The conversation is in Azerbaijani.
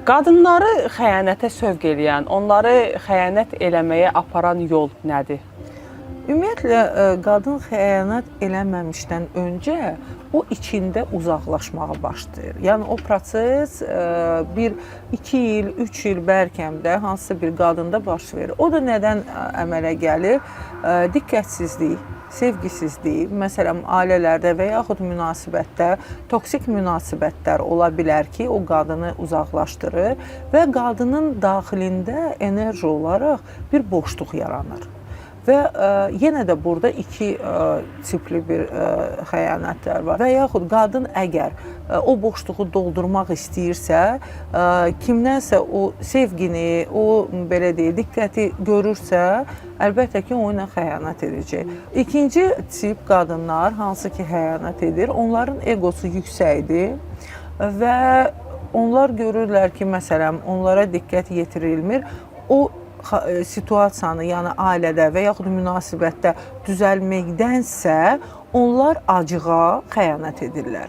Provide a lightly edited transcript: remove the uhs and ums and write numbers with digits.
Qadınları xəyanətə sövq eləyən, onları xəyanət eləməyə aparan yol nədir? Ümumiyyətlə, qadın xəyanət eləməmişdən öncə o içində uzaqlaşmağa başlayır. Yəni, o proses bir, 2 il, 3 il bəlkəm də hansısa bir qadında baş verir. O da nədən əmələ gəlir? Diqqətsizlik, sevgisizlik, məsələn, ailələrdə və yaxud münasibətdə toksik münasibətlər ola bilər ki, o qadını uzaqlaşdırır və qadının daxilində enerji olaraq bir boşluq yaranır. Və yenə də burada iki tipli bir xəyanətlər var. Və yaxud qadın əgər o boşluğu doldurmaq istəyirsə, kimdənsə o sevgini, o belə deyək, diqqəti görürsə, əlbəttə ki, o ilə xəyanət edəcək. İkinci tip qadınlar, hansı ki xəyanət edir, onların egosu yüksəkdir və onlar görürlər ki, məsələn, onlara diqqət yetirilmir. O situasiyanı, yəni ailədə və yaxud münasibətdə düzəlməkdənsə, onlar acığa xəyanət edirlər.